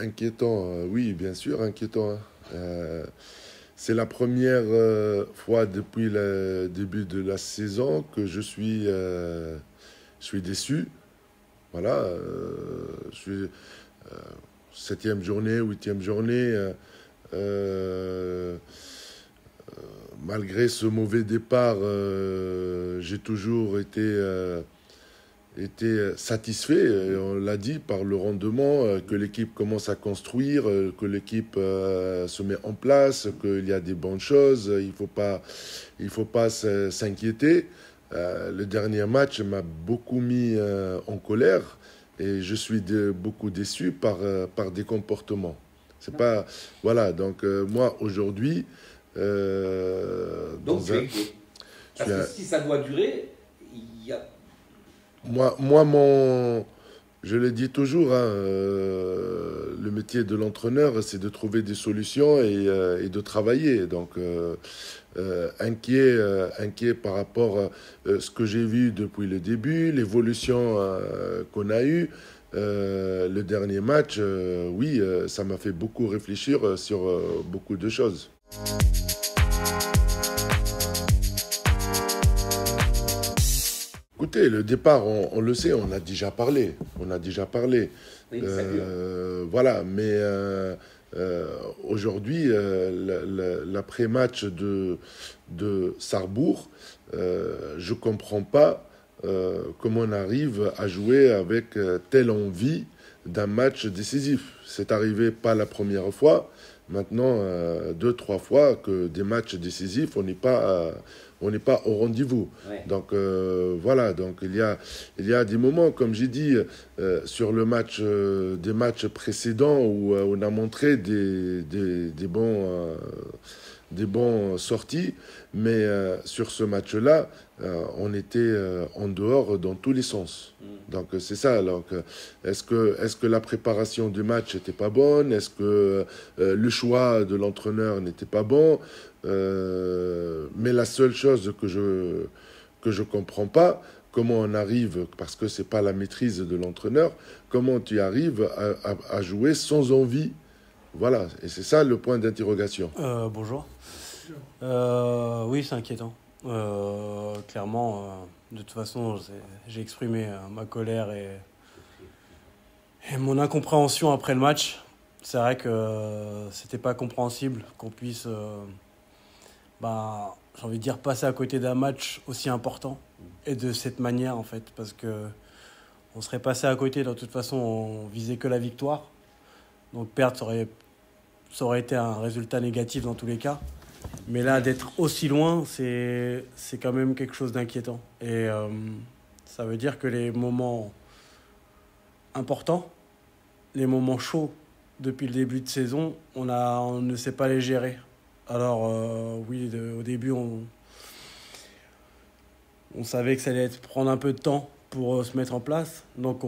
inquiétant, oui, bien sûr, inquiétant, hein. C'est la première fois depuis le début de la saison que je suis déçu. Voilà, je suis septième journée, huitième journée. Euh, Malgré ce mauvais départ, j'ai toujours été satisfait, et on l'a dit, par le rendement, que l'équipe commence à construire, que l'équipe se met en place, qu'il y a des bonnes choses. Il faut pas s'inquiéter. Le dernier match m'a beaucoup mis en colère et je suis beaucoup déçu par des comportements. C'est pas, voilà, donc moi aujourd'hui, Donc dans tu es un, inquiet. je Parce suis que un- si ça doit durer, il y a... moi, je le dis toujours, hein, le métier de l'entraîneur, c'est de trouver des solutions et de travailler. Donc, inquiet par rapport à ce que j'ai vu depuis le début, l'évolution qu'on a eue. Le dernier match, oui, ça m'a fait beaucoup réfléchir sur beaucoup de choses. Écoutez, le départ, on le sait, on a déjà parlé. On a déjà parlé. Oui, ça dure. Voilà, mais aujourd'hui, l'après-match de Sarrebourg, je ne comprends pas comment on arrive à jouer avec telle envie d'un match décisif. C'est arrivé pas la première fois, maintenant deux, trois fois que des matchs décisifs, on n'est pas au rendez-vous. Ouais. Donc voilà, donc il y a des moments, comme j'ai dit, sur le match, des matchs précédents où on a montré des bons sorties, mais sur ce match-là, on était en dehors dans tous les sens. Donc c'est ça. Alors est-ce que la préparation du match n'était pas bonne? Est-ce que le choix de l'entraîneur n'était pas bon? Mais la seule chose que je comprends pas, comment on arrive, parce que c'est pas la maîtrise de l'entraîneur, comment tu arrives à jouer sans envie. Voilà, et c'est ça le point d'interrogation. Bonjour. Oui, c'est inquiétant. Clairement, de toute façon, j'ai exprimé ma colère et mon incompréhension après le match. C'est vrai que c'était pas compréhensible qu'on puisse, j'ai envie de dire, passer à côté d'un match aussi important et de cette manière en fait, parce que on serait passé à côté. De toute façon, on visait que la victoire, donc perdre ça aurait été un résultat négatif dans tous les cas. Mais là, d'être aussi loin, c'est quand même quelque chose d'inquiétant. Et ça veut dire que les moments importants, les moments chauds depuis le début de saison, on ne sait pas les gérer. Alors oui, au début, on savait que ça allait prendre un peu de temps pour se mettre en place. Donc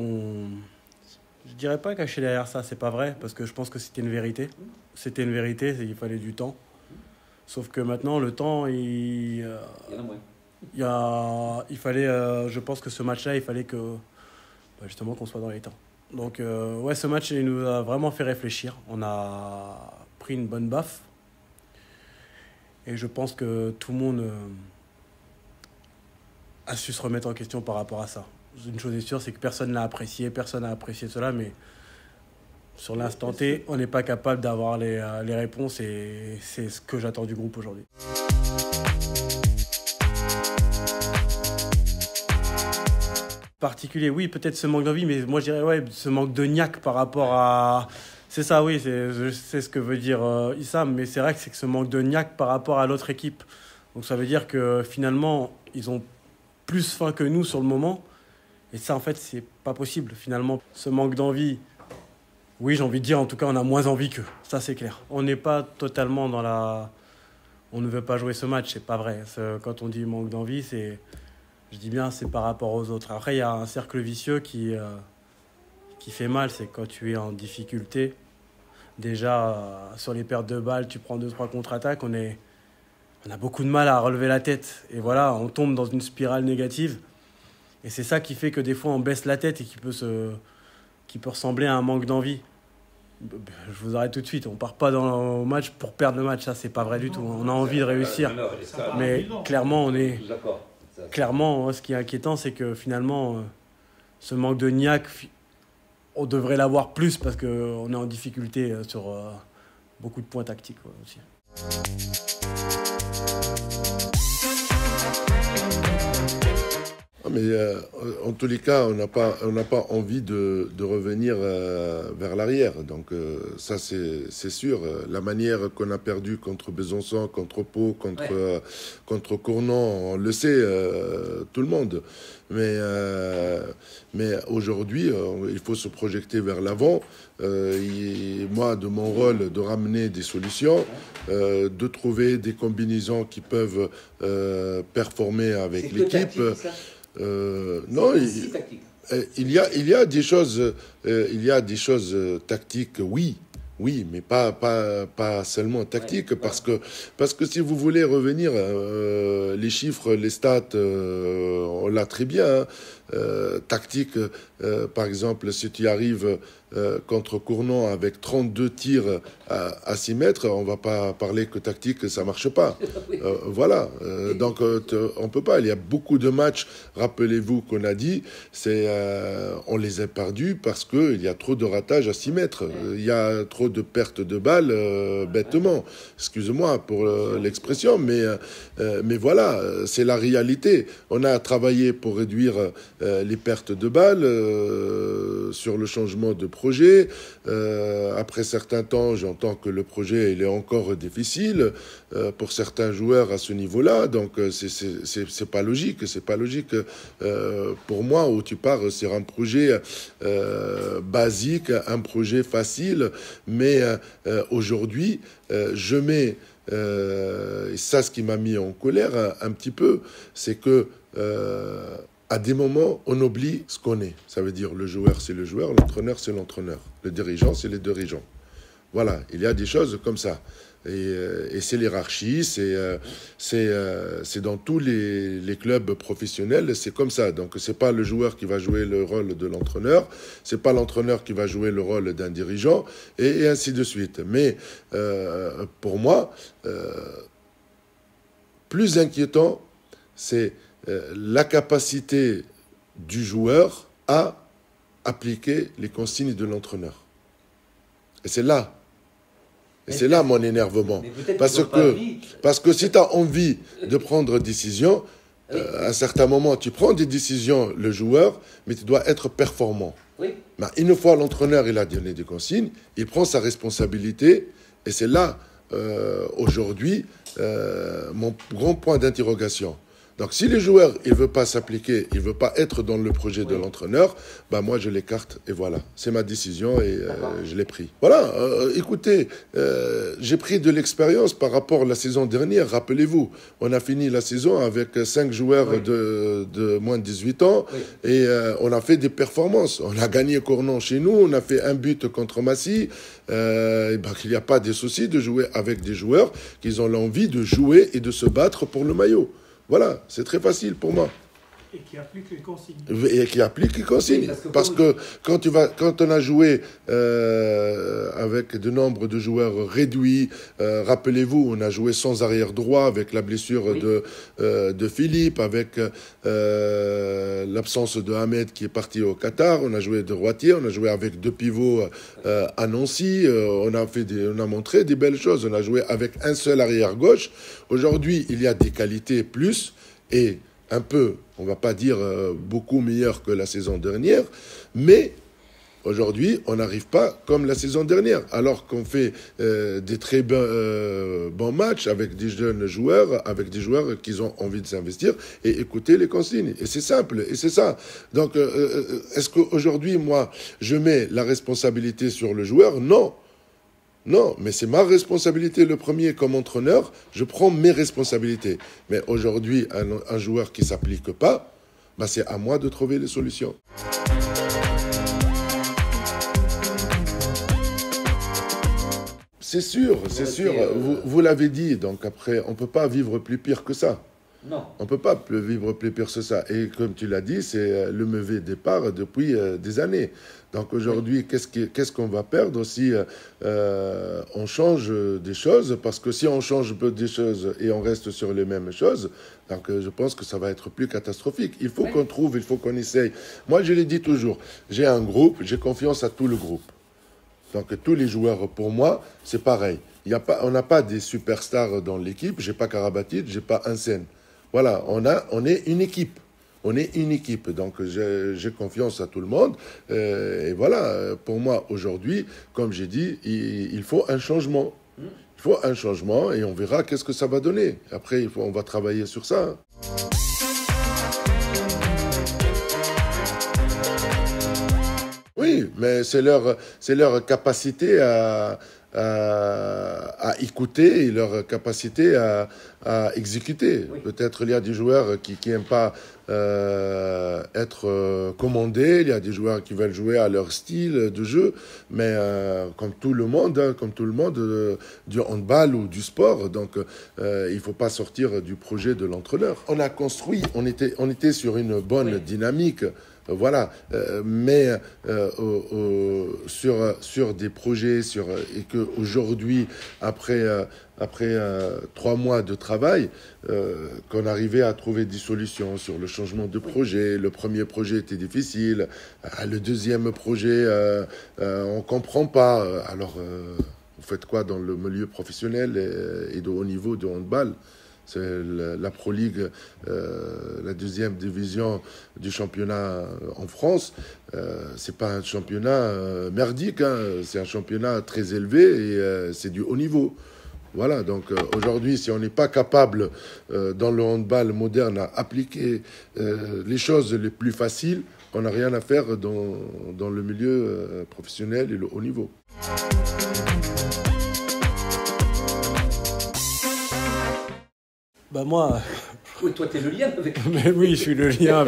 je dirais pas cacher derrière ça, c'est pas vrai, parce que je pense que c'était une vérité. C'était une vérité, c'est qu'il fallait du temps. Sauf que maintenant, le temps, Il y en a moins. il fallait, je pense que ce match-là, il fallait que, justement, qu'on soit dans les temps. Donc, ouais, ce match, il nous a vraiment fait réfléchir. On a pris une bonne baffe. Et je pense que tout le monde a su se remettre en question par rapport à ça. Une chose est sûre, c'est que personne n'a apprécié cela, mais sur l'instant T, on n'est pas capable d'avoir les réponses et c'est ce que j'attends du groupe aujourd'hui. Particulier, oui, peut-être ce manque d'envie, mais moi je dirais ouais, ce manque de niaque par rapport à... C'est ça, oui, je sais ce que veut dire Issam, mais c'est vrai que c'est que ce manque de niaque par rapport à l'autre équipe. Donc ça veut dire que finalement, ils ont plus faim que nous sur le moment. Et ça, en fait, c'est pas possible. Finalement, ce manque d'envie, oui, j'ai envie de dire, en tout cas, on a moins envie qu'eux. Ça, c'est clair. On n'est pas totalement dans la... On ne veut pas jouer ce match, c'est pas vrai. Quand on dit manque d'envie, c'est... Je dis bien, c'est par rapport aux autres. Après, il y a un cercle vicieux qui fait mal. C'est quand tu es en difficulté. Déjà, sur les pertes de balles, tu prends 2-3 contre-attaques. On a beaucoup de mal à relever la tête. Et voilà, on tombe dans une spirale négative. Et c'est ça qui fait que des fois, on baisse la tête et qui peut ressembler à un manque d'envie. Je vous arrête tout de suite. On part pas dans le match pour perdre le match. Ça, c'est pas vrai du tout. On a envie de réussir. Mais clairement, Clairement, ce qui est inquiétant, c'est que finalement, ce manque de niaque, on devrait l'avoir plus parce qu'on est en difficulté sur beaucoup de points tactiques aussi. Mais en tous les cas, on n'a pas envie de revenir vers l'arrière. Donc ça, c'est sûr. La manière qu'on a perdu contre Besançon, contre Pau, contre Cournon, on le sait, tout le monde. Mais aujourd'hui, il faut se projeter vers l'avant. Moi, de mon rôle, de ramener des solutions, de trouver des combinaisons qui peuvent performer avec l'équipe. Non, il y a des choses, tactiques, oui, mais pas seulement tactiques, parce que si vous voulez revenir, les chiffres, les stats, on l'a très bien. Tactique, par exemple, si tu arrives contre Cournon avec 32 tirs à 6 mètres, on va pas parler que tactique, ça marche pas. Voilà. Donc, on peut pas. Il y a beaucoup de matchs, rappelez-vous qu'on a dit, on les a perdus parce qu'il y a trop de ratages à 6 mètres. Il y a trop de pertes de balles, bêtement. Excusez-moi pour l'expression, mais voilà, c'est la réalité. On a travaillé pour réduire les pertes de balles sur le changement de projet. Après certains temps, j'entends que le projet il est encore difficile pour certains joueurs à ce niveau-là. Donc c'est pas logique. C'est pas logique pour moi où tu pars sur un projet basique, un projet facile. Mais aujourd'hui, je mets et ça, ce qui m'a mis en colère un petit peu, c'est que à des moments, on oublie ce qu'on est. Ça veut dire le joueur, c'est le joueur, l'entraîneur, c'est l'entraîneur. Le dirigeant, c'est les dirigeants. Voilà, il y a des choses comme ça. Et c'est l'hierarchie, c'est dans tous les clubs professionnels, c'est comme ça. Donc, c'est pas le joueur qui va jouer le rôle de l'entraîneur, c'est pas l'entraîneur qui va jouer le rôle d'un dirigeant, et ainsi de suite. Mais pour moi, plus inquiétant, c'est la capacité du joueur à appliquer les consignes de l'entraîneur. Et c'est là. Et c'est là mon énervement. Parce que si tu as envie de prendre des décisions, à un certain moment, tu prends des décisions, le joueur, mais tu dois être performant. Oui. Mais une fois l'entraîneur il a donné des consignes, il prend sa responsabilité. Et c'est là, aujourd'hui, mon grand point d'interrogation. Donc, si le joueur, il ne veut pas s'appliquer, il ne veut pas être dans le projet de l'entraîneur, bah moi, je l'écarte et voilà. C'est ma décision et je l'ai pris. Voilà, écoutez, j'ai pris de l'expérience par rapport à la saison dernière. Rappelez-vous, on a fini la saison avec 5 joueurs de moins de 18 ans et on a fait des performances. On a gagné Cournon chez nous, on a fait un but contre Massy. Il n'y a pas de souci de jouer avec des joueurs qui ont l'envie de jouer et de se battre pour le maillot. Voilà, c'est très facile pour moi. Et qui applique les consignes. Et qui applique les consignes. Parce que quand on a joué avec de nombre de joueurs réduits, rappelez-vous, on a joué sans arrière droit avec la blessure de Philippe, avec l'absence de Ahmed qui est parti au Qatar, on a joué de droitier, on a joué avec 2 pivots à Nancy, on a montré des belles choses, on a joué avec un seul arrière gauche. Aujourd'hui, il y a des qualités plus et un peu, on ne va pas dire beaucoup meilleur que la saison dernière, mais aujourd'hui, on n'arrive pas comme la saison dernière, alors qu'on fait des très bons matchs avec des jeunes joueurs, avec des joueurs qui ont envie de s'investir et écouter les consignes. Et c'est simple, et c'est ça. Donc, est-ce qu'aujourd'hui, moi, je mets la responsabilité sur le joueur ? Non. Non, mais c'est ma responsabilité le premier comme entraîneur, je prends mes responsabilités. Mais aujourd'hui, un joueur qui ne s'applique pas, bah c'est à moi de trouver les solutions. C'est sûr, c'est sûr. Vous l'avez dit, donc après, on ne peut pas vivre plus pire que ça. Non. On ne peut pas vivre plus pire que ça. Et comme tu l'as dit, c'est le mauvais départ depuis des années. Donc aujourd'hui, qu'est-ce qu'on va perdre si on change des choses? Parce que si on change des choses et on reste sur les mêmes choses, donc je pense que ça va être plus catastrophique. Il faut qu'on trouve, il faut qu'on essaye. Moi, je l'ai dit toujours, j'ai un groupe, j'ai confiance à tout le groupe. Donc tous les joueurs, pour moi, c'est pareil. On n'a pas des superstars dans l'équipe. J'ai pas Karabatic, j'ai pas Hansen. Voilà, on est une équipe. On est une équipe. Donc j'ai confiance à tout le monde. Et voilà, pour moi, aujourd'hui, comme j'ai dit, il faut un changement. Il faut un changement et on verra qu'est-ce que ça va donner. Après, on va travailler sur ça. Oui, mais c'est leur capacité à écouter et leur capacité à exécuter. Oui. Peut-être il y a des joueurs qui n'aiment pas être commandés, il y a des joueurs qui veulent jouer à leur style de jeu, mais comme tout le monde, du handball ou du sport, donc il ne faut pas sortir du projet de l'entraîneur. On a construit, on était sur une bonne dynamique. Voilà, mais sur des projets, et qu'aujourd'hui, après 3 mois de travail, qu'on arrivait à trouver des solutions sur le changement de projet. Le premier projet était difficile, le deuxième projet, on ne comprend pas. Alors, vous faites quoi dans le milieu professionnel et de haut niveau de handball ? C'est la Pro League, la deuxième division du championnat en France. C'est pas un championnat merdique, hein. C'est un championnat très élevé et c'est du haut niveau. Voilà, donc aujourd'hui, si on n'est pas capable dans le handball moderne à appliquer les choses les plus faciles, on n'a rien à faire dans le milieu professionnel et le haut niveau. Bah moi... Oui, toi, tu es le lien avec... Mais oui, je suis le lien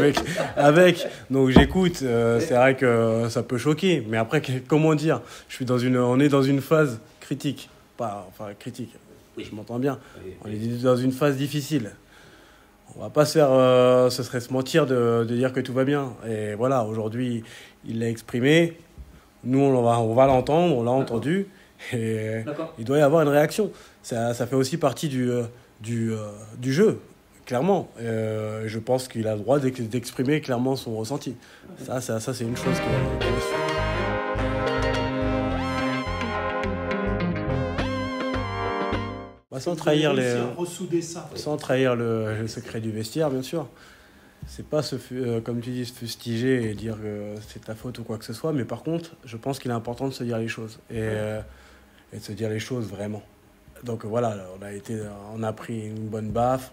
avec. Donc j'écoute. C'est vrai que ça peut choquer. Mais après, comment dire, on est dans une phase critique. Critique. Oui. Je m'entends bien. Oui. On est dans une phase difficile. On va pas ce serait se mentir de dire que tout va bien. Et voilà, aujourd'hui, il l'a exprimé. Nous, on va l'entendre. On l'a entendu. Et il doit y avoir une réaction. Ça fait aussi partie du jeu, clairement. Je pense qu'il a le droit d'exprimer clairement son ressenti. Ça c'est une chose qui est sûre. Sans trahir le secret du vestiaire, bien sûr. C'est pas comme tu dis, se fustiger et dire que c'est ta faute ou quoi que ce soit, mais par contre, je pense qu'il est important de se dire les choses et de se dire les choses vraiment. Donc voilà, on a pris une bonne baffe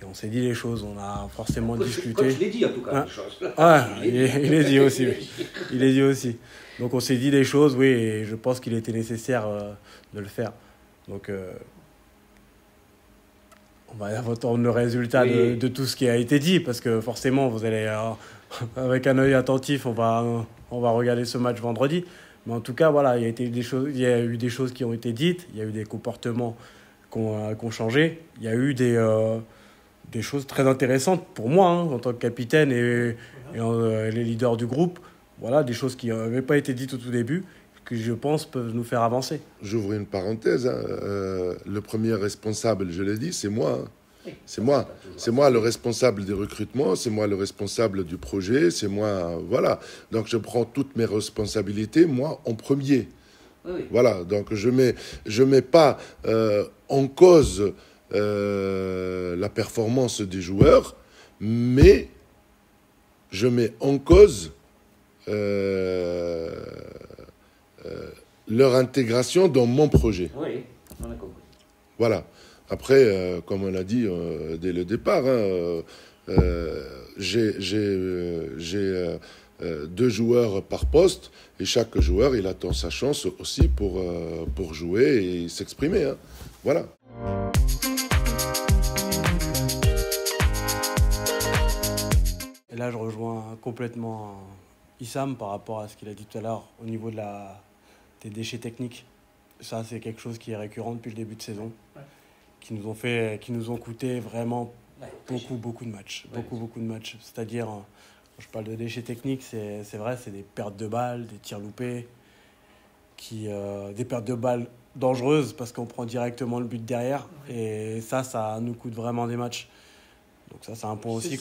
et on s'est dit les choses, on a forcément discuté. Quand je l'ai dit en tout cas, les choses. Ouais, il est dit aussi. Oui. Il est dit aussi. Donc on s'est dit les choses, oui, et je pense qu'il était nécessaire de le faire. Donc on va attendre le résultat de tout ce qui a été dit, parce que forcément, vous allez, avec un œil attentif, on va regarder ce match vendredi. Mais en tout cas, voilà, il y a eu des choses qui ont été dites, il y a eu des comportements qui ont changé, il y a eu des choses très intéressantes pour moi, hein, en tant que capitaine et les leaders du groupe. Voilà, des choses qui n'avaient pas été dites au tout début, que je pense peuvent nous faire avancer. J'ouvre une parenthèse. Hein. Le premier responsable, je l'ai dit, c'est moi. Hein. C'est moi. C'est moi le responsable des recrutements, c'est moi le responsable du projet, c'est moi... Voilà. Donc je prends toutes mes responsabilités, moi, en premier. Oui. Voilà. Donc je mets pas en cause la performance des joueurs, mais je mets en cause... leur intégration dans mon projet. Oui, on a compris. Voilà. Après, comme on a dit dès le départ, j'ai 2 joueurs par poste et chaque joueur, il attend sa chance aussi pour jouer et s'exprimer. Hein. Voilà. Et là, je rejoins complètement Issam par rapport à ce qu'il a dit tout à l'heure au niveau des déchets techniques. Ça, c'est quelque chose qui est récurrent depuis le début de saison, qui nous ont coûté vraiment Beaucoup de matchs. Beaucoup de matchs. C'est-à-dire, quand je parle de déchets techniques, c'est vrai, c'est des pertes de balles, des tirs loupés, des pertes de balles dangereuses parce qu'on prend directement le but derrière. Et ça nous coûte vraiment des matchs. Donc ça, c'est un point aussi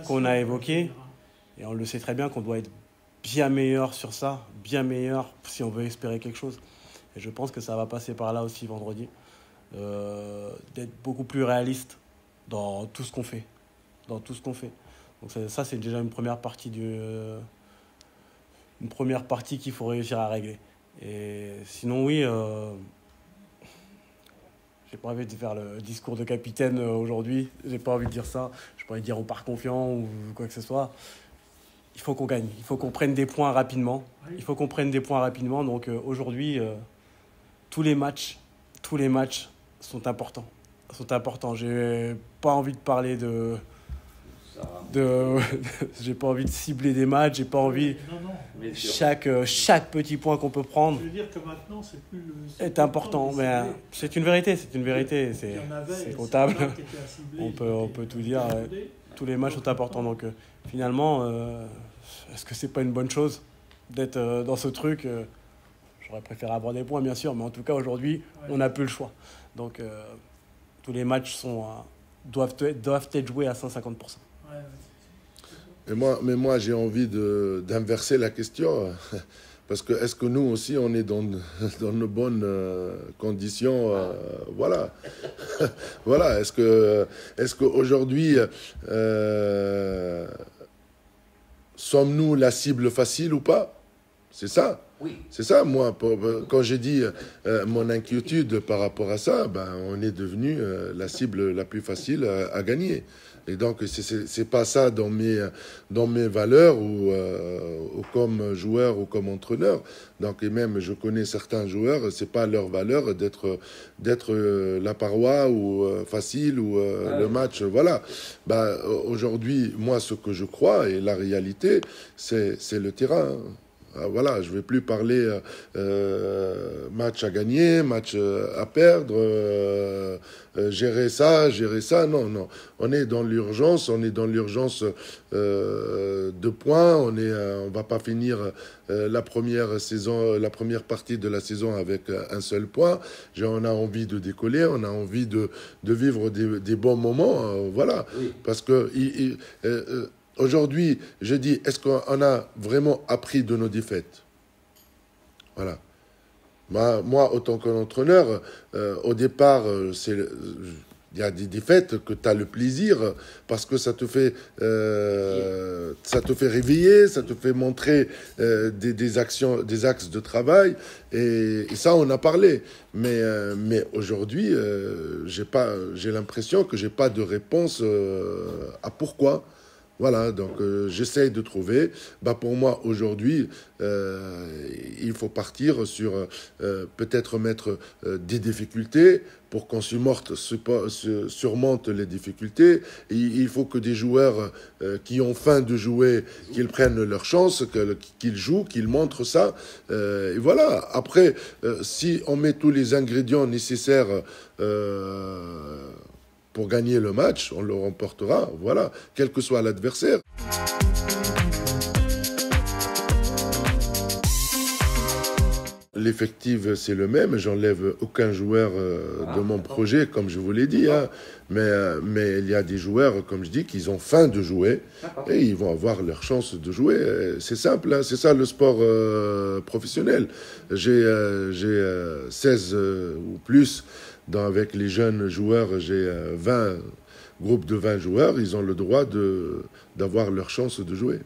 qu'on a évoqué. Et on le sait très bien qu'on doit être bien meilleur sur ça, bien meilleur si on veut espérer quelque chose. Et je pense que ça va passer par là aussi vendredi. D'être beaucoup plus réaliste dans tout ce qu'on fait. Donc ça, c'est déjà une première partie qu'il faut réussir à régler. Et sinon, oui, j'ai pas envie de faire le discours de capitaine aujourd'hui. J'ai pas envie de dire ça. J'ai pas envie de dire on part confiant ou quoi que ce soit. Il faut qu'on gagne. Il faut qu'on prenne des points rapidement. Donc aujourd'hui, tous les matchs sont importants. J'ai pas envie de parler j'ai pas envie de cibler des matchs, j'ai pas envie. Non. Chaque petit point qu'on peut prendre. Je veux dire que maintenant, c'est plus est important, mais c'est une vérité, c'est comptable. On peut tout dire. Tous les matchs sont importants, donc finalement, est-ce que c'est pas une bonne chose d'être dans ce truc? J'aurais préféré avoir des points, bien sûr, mais en tout cas aujourd'hui, on n'a plus le choix. Donc tous les matchs doivent être joués à 150%. Mais moi, j'ai envie d'inverser la question. Parce que est-ce que nous aussi, on est dans nos bonnes conditions voilà. Voilà. Est-ce qu'aujourd'hui, sommes-nous la cible facile ou pas? C'est ça. Oui. C'est ça, moi, quand j'ai dit mon inquiétude par rapport à ça, on est devenu la cible la plus facile à gagner. Et donc, c'est pas ça dans mes valeurs ou comme joueur ou comme entraîneur. Donc, et même, je connais certains joueurs, c'est pas leur valeur d'être la paroi ou facile ou le match. Voilà. Aujourd'hui, moi, ce que je crois et la réalité, c'est le terrain. Voilà, je ne vais plus parler match à gagner, match à perdre, gérer ça. Non. On est dans l'urgence de points. On va pas finir la première partie de la saison avec un seul point. On a envie de décoller, on a envie de vivre des bons moments. Voilà, Oui. parce que aujourd'hui, je dis, est-ce qu'on a vraiment appris de nos défaites? Voilà. Moi, autant qu'entraîneur, au départ, il y a des défaites que tu as le plaisir parce que ça te fait réveiller, ça te fait montrer des axes de travail et ça on a parlé. Mais aujourd'hui, j'ai l'impression que j'ai pas de réponse à pourquoi. Voilà, donc j'essaye de trouver. Pour moi, aujourd'hui, il faut partir sur peut-être mettre des difficultés pour qu'on surmonte les difficultés. Et il faut que des joueurs qui ont faim de jouer, qu'ils prennent leur chance, qu'ils jouent, qu'ils montrent ça. Et voilà, après, si on met tous les ingrédients nécessaires pour gagner le match, on le remportera, voilà, quel que soit l'adversaire. L'effectif, c'est le même. J'enlève aucun joueur de mon projet, comme je vous l'ai dit. Hein. Mais il y a des joueurs, comme je dis, qui ont faim de jouer et ils vont avoir leur chance de jouer. C'est simple, hein. C'est ça le sport professionnel. J'ai 16 ou plus. Avec les jeunes joueurs, j'ai 20 groupes de 20 joueurs. Ils ont le droit d'avoir leur chance de jouer.